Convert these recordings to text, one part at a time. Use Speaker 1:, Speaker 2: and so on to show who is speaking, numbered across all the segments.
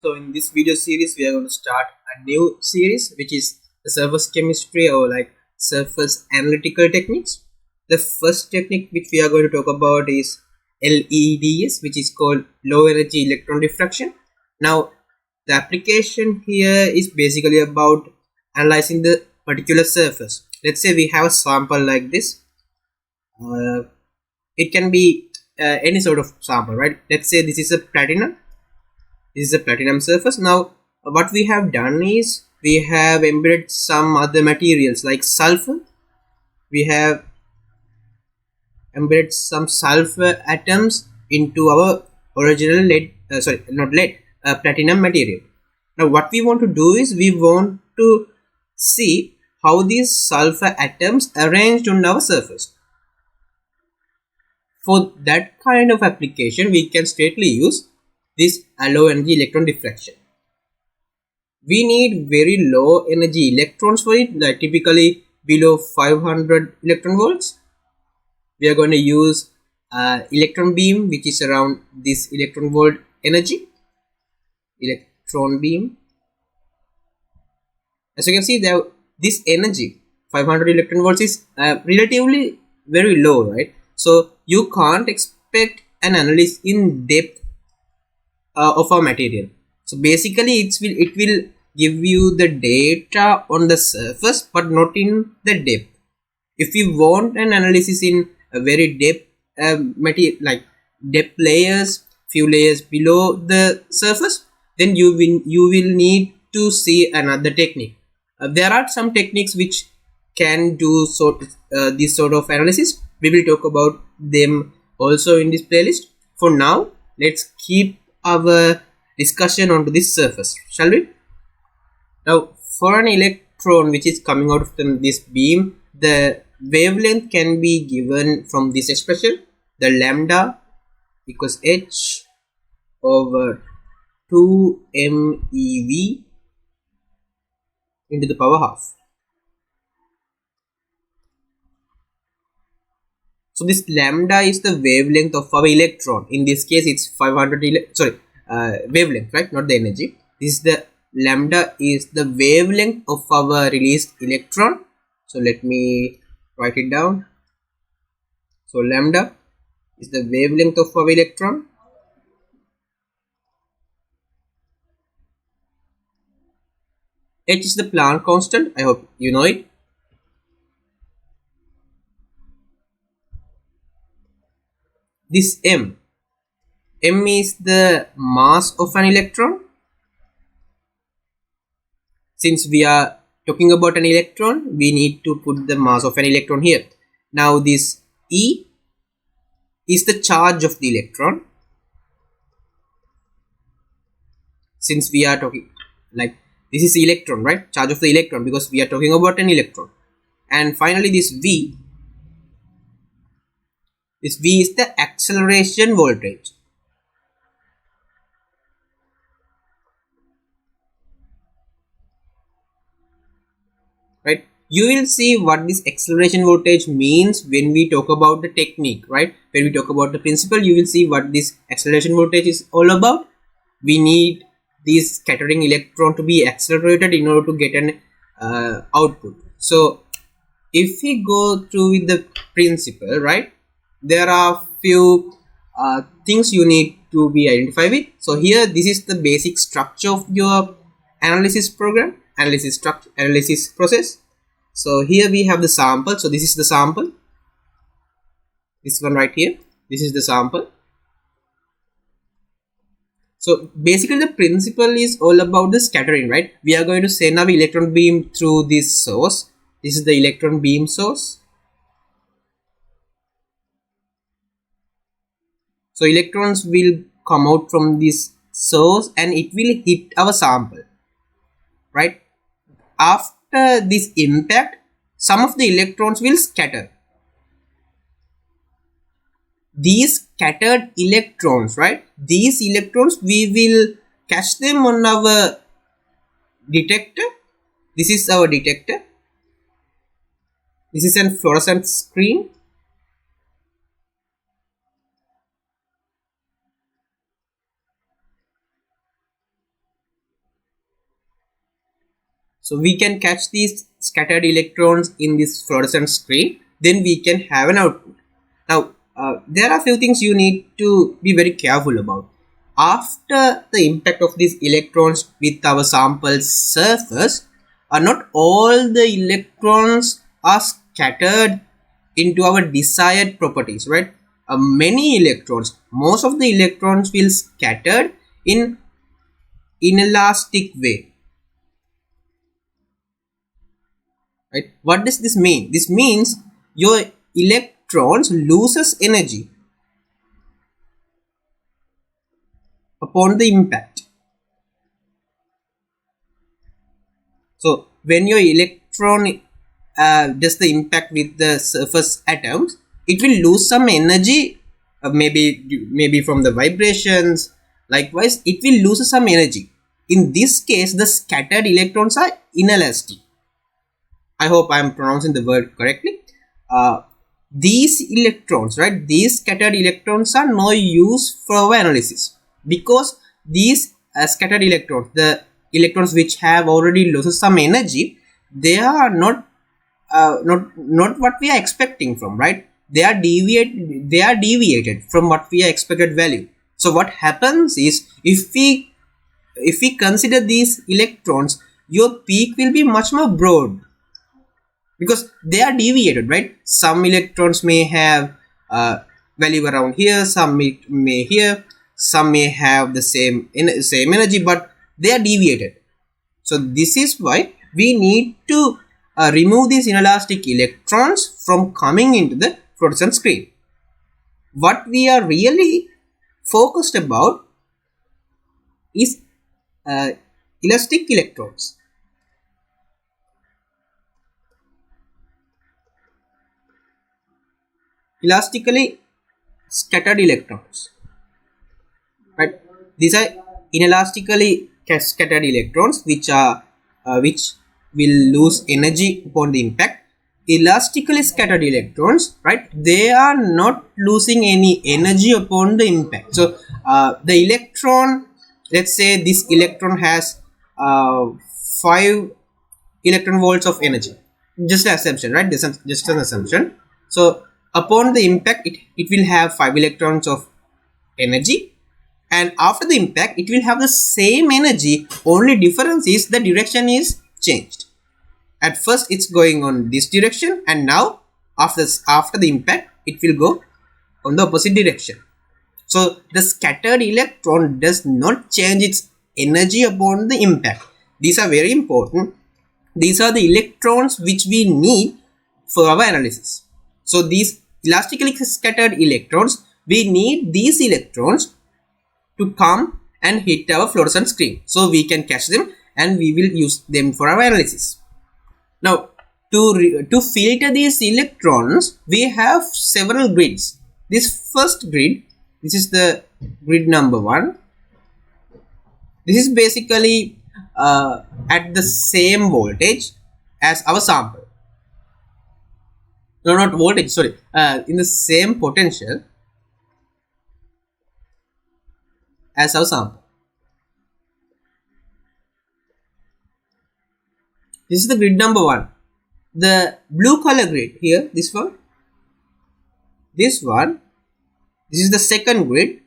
Speaker 1: So in this video series, we are going to start a new series, which is the surface chemistry or like surface analytical techniques. The first technique which we are going to talk about is LEDS, which is called low energy electron diffraction. Now, the application here is basically about analyzing the particular surface. Let's say we have a sample like this. It can be any sort of sample, right? Let's say this is a platinum. This is a platinum surface. Now what we have done is we have embedded some other materials like sulfur. We have embedded some sulfur atoms into our original lead, sorry, not lead, platinum material. Now what we want to do is we want to see how these sulfur atoms arranged on our surface. For that kind of application, we can straightly use this low energy electron diffraction. We need very low energy electrons for it, like typically below 500 electron volts. We are going to use electron beam, which is around this electron volt energy. Electron beam. As you can see, there this energy 500 electron volts is relatively very low, right? So you can't expect an analysis in depth of a material. So basically it will give you the data on the surface but not in the depth. If you want an analysis in a very depth material, like depth layers, few layers below the surface, then you will need to see another technique. There are some techniques which can do this sort of analysis. We will talk about them also in this playlist. For now, let's keep our discussion onto this surface, shall we? Now, for an electron which is coming out of this beam, the wavelength can be given from this expression. The lambda equals h over 2 MeV into the power half. So this lambda is the wavelength of our electron. In this case, it's 500 wavelength, right? Not the energy. This is the lambda is the wavelength of our released electron. So let me write it down. So lambda is the wavelength of our electron. H is the Planck constant. I hope you know it. This M is the mass of an electron. Since we are talking about an electron, we need to put the mass of an electron here. Now this E is the charge of the electron. Since we are talking like this is electron, right? Charge of the electron, because we are talking about an electron. And finally this V is the acceleration voltage. Right? You will see what this acceleration voltage means when we talk about the technique, right? When we talk about the principle, you will see what this acceleration voltage is all about. We need this scattering electron to be accelerated in order to get an output. So if we go through with the principle, right, there are few things you need to be identified with. So here, this is the basic structure of your analysis program, analysis process. So here we have the sample. So this is the sample, this one right here, this is the sample. So basically the principle is all about the scattering, right? We are going to send our electron beam through this source. This is the electron beam source. So electrons will come out from this source and it will hit our sample, right? After this impact, some of the electrons will scatter. These scattered electrons, right? These electrons, we will catch them on our detector. This is our detector. This is a fluorescent screen. So we can catch these scattered electrons in this fluorescent screen, then we can have an output. Now there are a few things you need to be very careful about. After the impact of these electrons with our sample surface, not all the electrons are scattered into our desired properties, right? Many electrons, most of the electrons will scattered in inelastic way, right? What does this mean? This means your electrons loses energy upon the impact. So when your electron does the impact with the surface atoms, it will lose some energy, maybe from the vibrations. Likewise, it will lose some energy. In this case, the scattered electrons are inelastic. I hope I am pronouncing the word correctly. These electrons, right? These scattered electrons are no use for our analysis, because these scattered electrons, the electrons which have already lost some energy, they are not what we are expecting from, right? They are deviated from what we are expected value. So what happens is, if we consider these electrons, your peak will be much more broad, because they are deviated, right? Some electrons may have value around here, some may here, some may have the same energy, but they are deviated. So this is why we need to remove these inelastic electrons from coming into the fluorescent screen. What we are really focused about is elastic electrons. Elastically scattered electrons, right? These are inelastically scattered electrons which will lose energy upon the impact. Elastically scattered electrons, right, they are not losing any energy upon the impact. So the electron, let's say this electron has 5 electron volts of energy, just an assumption, right? This is just an assumption. So upon the impact, it will have 5 electrons of energy, and after the impact it will have the same energy. Only difference is the direction is changed. At first it's going on this direction, and now after the impact it will go on the opposite direction. So the scattered electron does not change its energy upon the impact. These are very important. These are the electrons which we need for our analysis. So these elastically scattered electrons, we need these electrons to come and hit our fluorescent screen, so we can catch them and we will use them for our analysis. Now to filter these electrons, we have several grids. This first grid, this is the grid number 1. This is basically at the same voltage as our sample. No, not voltage, sorry, in the same potential as our sample. This is the grid number 1. The blue color grid here, this one, this is the second grid.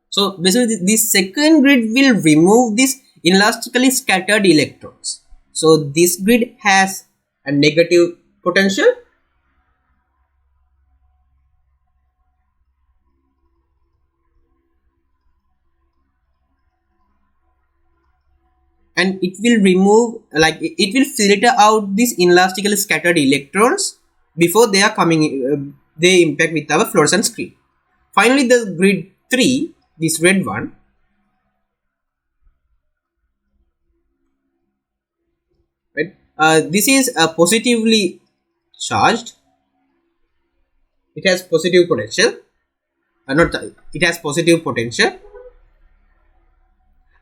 Speaker 1: So basically this second grid will remove these inelastically scattered electrons. So this grid has a negative potential, and it will remove, like it will filter out these inelastically scattered electrons before they are coming, they impact with our fluorescent screen. Finally the grid 3, this red one, right, this is positively charged. It has positive potential, it has positive potential,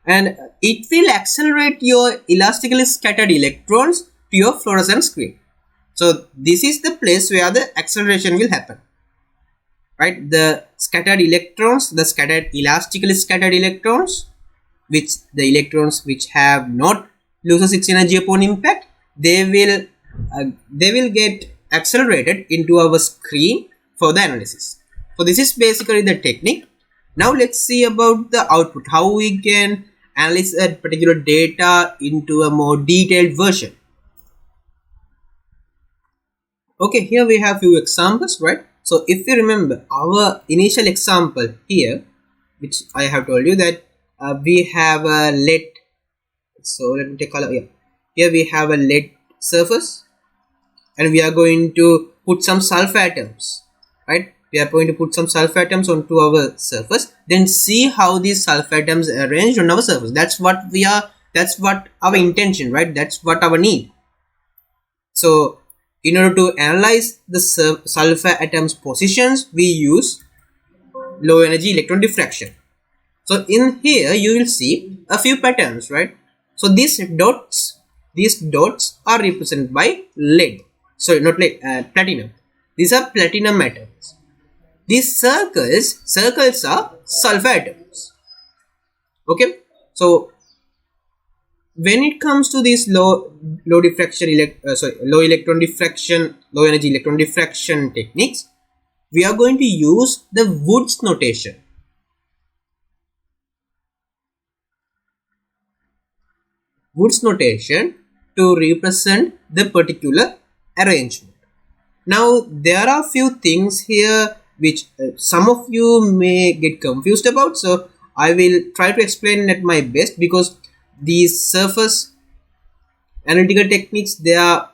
Speaker 1: and it will accelerate your elastically scattered electrons to your fluorescent screen. So this is the place where the acceleration will happen, right? The scattered electrons, the elastically scattered electrons which the electrons which have not loses its energy upon impact, they will get accelerated into our screen for the analysis. So this is basically the technique. Now let's see about the output, how we can analyze a particular data into a more detailed version. Okay, here we have few examples, right? So if you remember our initial example here, which I have told you that we have a lead. So let me take color here. Here we have a lead surface, and we are going to put some sulfur atoms, right? We are going to put some sulfur atoms onto our surface, then see how these sulfur atoms are arranged on our surface. That's what our intention, right? That's what our need. So in order to analyze the sulfur atoms positions, we use low energy electron diffraction. So in here you will see a few patterns, right? So these dots are represented by lead. Sorry, not lead, platinum. These are platinum atoms. These circles are sulfur atoms. Okay, so when it comes to these low energy electron diffraction techniques, we are going to use the Wood's notation. Wood's notation to represent the particular arrangement. Now there are few things here which some of you may get confused about, so I will try to explain at my best, because these surface analytical techniques, they are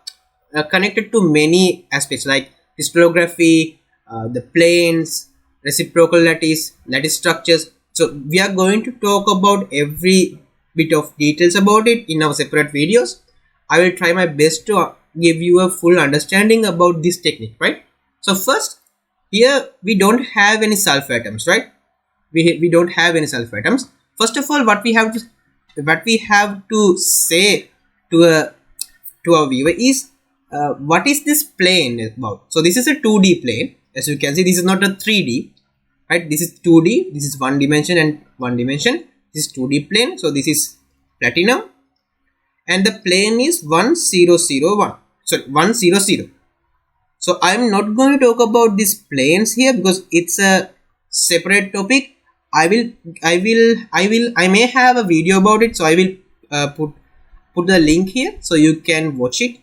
Speaker 1: connected to many aspects like crystallography, the planes, reciprocal lattice structures. So we are going to talk about every bit of details about it in our separate videos. I will try my best to give you a full understanding about this technique, right? So first, here we don't have any sulfur atoms, right? We don't have any sulfur atoms. First of all, what we have to say to our viewer is what is this plane about? So this is a 2D plane. As you can see, this is not a 3D, right? This is 2D. This is one dimension and one dimension. This is 2D plane. So this is platinum, and the plane is 1001. Sorry, 100. So I'm not going to talk about these planes here because it's a separate topic. I may have a video about it, so I will put the link here so you can watch it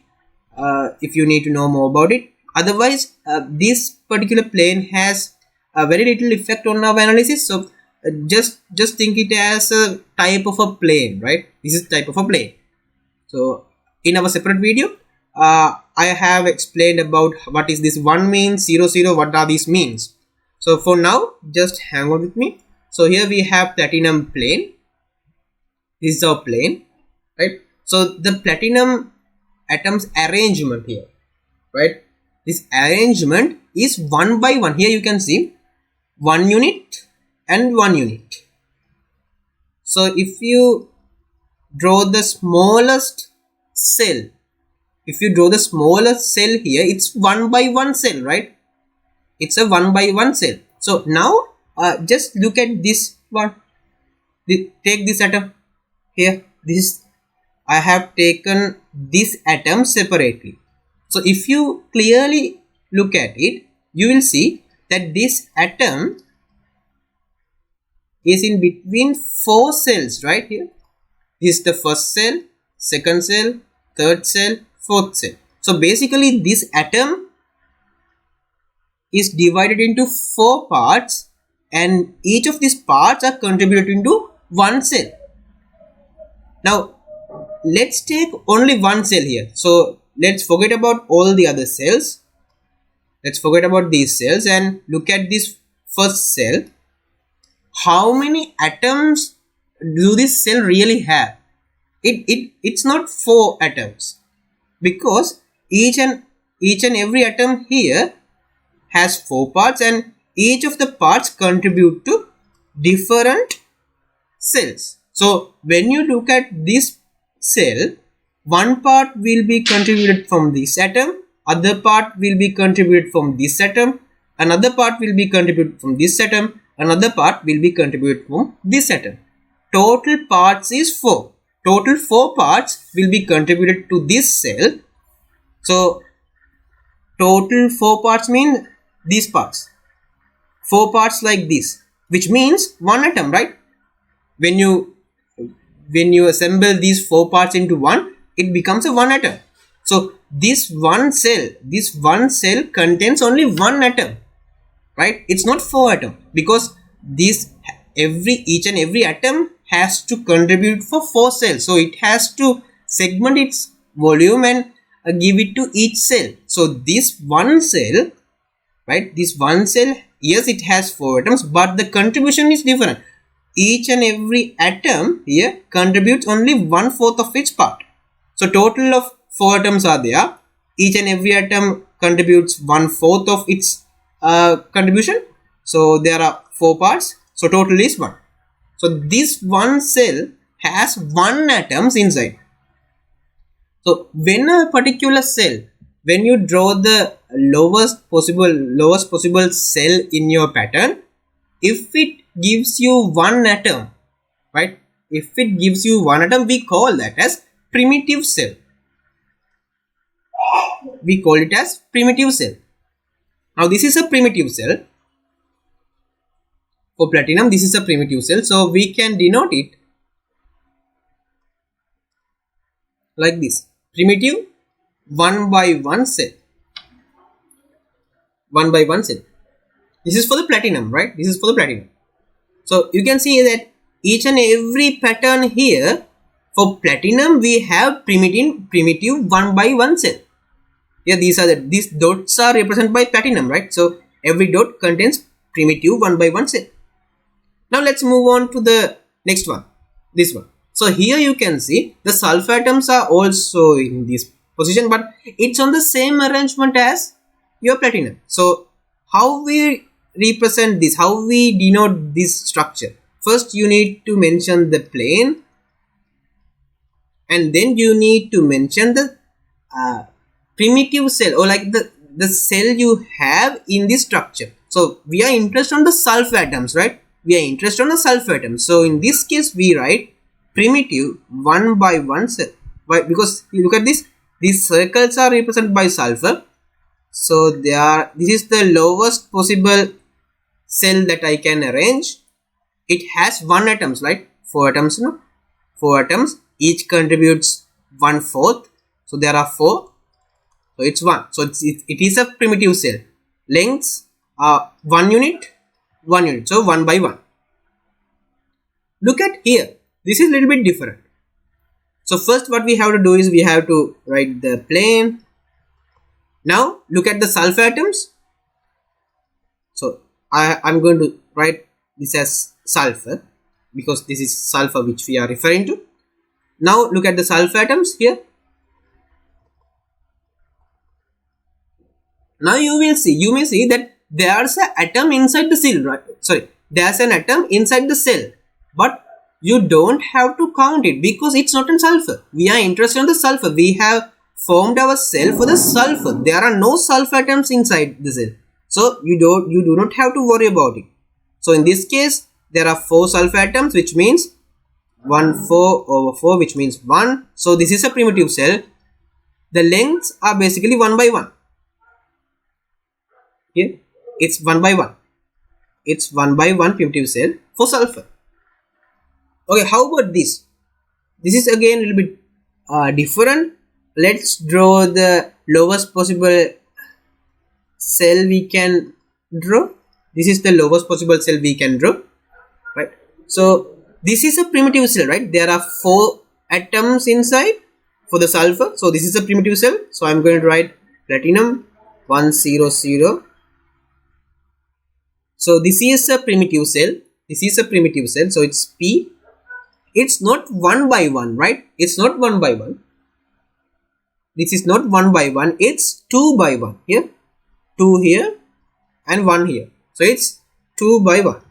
Speaker 1: if you need to know more about it. Otherwise, this particular plane has a very little effect on our analysis. So just think it as a type of a plane, right? This is type of a plane. So in our separate video, I have explained about what is this 1 means, 00, what are these means. So for now, just hang on with me. So here we have platinum plane. This is our plane, right? So the platinum atoms arrangement here, right? This arrangement is 1 by 1. Here you can see 1 unit and 1 unit. So if you draw the smallest cell, here, it's 1 by 1 cell, right? It's a 1 by 1 cell. So now just look at this one. Take this atom here. I have taken this atom separately. So if you clearly look at it, you will see that this atom is in between 4 cells right here. This is the first cell, second cell, third cell, fourth cell. So basically this atom is divided into 4 parts, and each of these parts are contributed into 1 cell. Now let's take only 1 cell here. So let's forget about all the other cells. Let's forget about these cells and look at this first cell. How many atoms do this cell really have? It's not 4 atoms, because each and every atom here has 4 parts, and each of the parts contribute to different cells. So when you look at this cell, one part will be contributed from this atom, other part will be contributed from this atom, another part will be contributed from this atom, another part will be contributed from this atom, total parts is 4. Total 4 parts will be contributed to this cell. So total 4 parts mean these parts. 4 parts like this, which means 1 atom, right? When you assemble these 4 parts into one, it becomes a 1 atom. So this one cell contains only 1 atom, right? It's not 4 atom, because each and every atom has to contribute for 4 cells. So it has to segment its volume and give it to each cell. So this one cell, right? This one cell, yes, it has 4 atoms, but the contribution is different. Each and every atom here contributes only 1/4 of its part. So total of 4 atoms are there. Each and every atom contributes 1/4 of its contribution. So there are 4 parts. So total is 1. So this one cell has 1 atoms inside. So when a particular cell, when you draw the lowest possible cell in your pattern, if it gives you 1 atom, right? If it gives you 1 atom, we call that as primitive cell. We call it as primitive cell. Now this is a primitive cell. For platinum, this is a primitive cell. So we can denote it like this. Primitive 1 by 1 cell. 1 by 1 cell. This is for the platinum, right? This is for the platinum. So you can see that each and every pattern here, for platinum we have primitive 1 by 1 cell. Yeah, these dots are represented by platinum, right? So every dot contains primitive 1 by 1 cell. Now let's move on to the next one, this one. So here you can see the sulfur atoms are also in this position, but it's on the same arrangement as your platinum. So how we represent this, how we denote this structure? First you need to mention the plane, and then you need to mention the primitive cell, or like the cell you have in this structure. So we are interested on the sulfur atoms, right? We are interested on the sulfur atoms. So in this case we write primitive 1 by 1 cell. Why? Because you look at this, these circles are represented by sulfur. So this is the lowest possible cell that I can arrange. It has 1 atoms, right? 4 atoms, no? 4 atoms, each contributes 1/4. So there are 4. So it's 1. So it is a primitive cell. Lengths are 1 unit, 1 unit. So 1 by 1. Look at here. This is a little bit different. So first what we have to do is we have to write the plane. Now look at the sulfur atoms. So I'm going to write this as sulfur, because this is sulfur which we are referring to. Now look at the sulfur atoms here. Now you may see that there's an atom inside the cell, right? Sorry, there's an atom inside the cell, but you don't have to count it because it's not in sulfur. We are interested in the sulfur. We have formed our cell for the sulfur. There are no sulfur atoms inside the cell, so you do not have to worry about it. So in this case there are 4 sulfur atoms, which means 1/4/4, which means 1. So this is a primitive cell. The lengths are basically 1 by 1. Here it's 1 by 1. It's 1 by 1 primitive cell for sulfur. Okay, how about this? This is again a little bit different. Let's draw the lowest possible cell we can draw. This is the lowest possible cell we can draw, right? So this is a primitive cell, right? There are 4 atoms inside for the sulfur. So this is a primitive cell. So I'm going to write platinum 100. So this is a primitive cell. This is a primitive cell. So it's P. It's not 1 by 1, right? It's not 1 by 1. This is not 1 by 1. It's 2 by 1. Here, 2 here, and 1 here. So it's 2 by 1.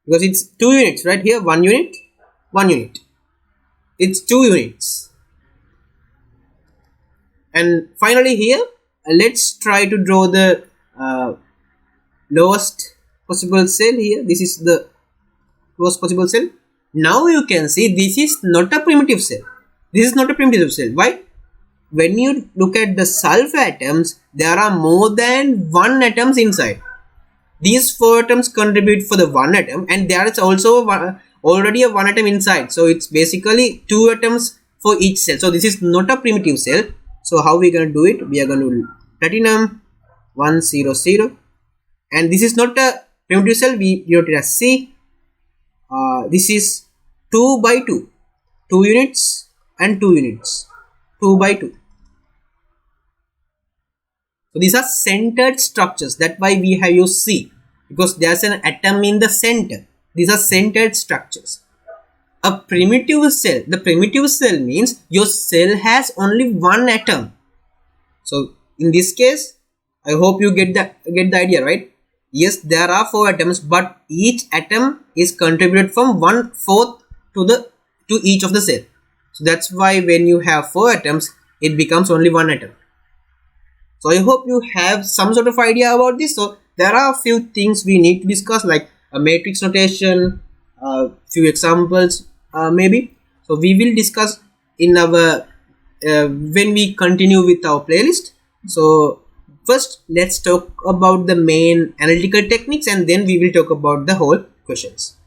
Speaker 1: Because it's 2 units, right? Here 1 unit, 1 unit. It's 2 units. And finally here, let's try to draw the lowest possible cell here. This is the topmost possible cell. Now you can see this is not a primitive cell. This is not a primitive cell. Why? When you look at the sulfur atoms, there are more than one atoms inside. These four atoms contribute for the one atom, and there is also already a one atom inside. So it's basically two atoms for each cell. So this is not a primitive cell. So how we are going to do it? We are going to platinum 100, and this is not a primitive cell. We wrote it as C. This is 2 by 2, 2 units and 2 units, 2 by 2. So these are centered structures. That's why we have used C, because there's an atom in the center. These are centered structures. A primitive cell, the primitive cell means your cell has only one atom. So in this case, I hope you get the idea, right? Yes, there are 4 atoms, but each atom is contributed from 1/4 to each of the cell. So that's why when you have 4 atoms, it becomes only one atom. So I hope you have some sort of idea about this. So there are a few things we need to discuss, like a matrix notation, few examples maybe. So we will discuss in our when we continue with our playlist. So first let's talk about the main analytical techniques, and then we will talk about the whole questions.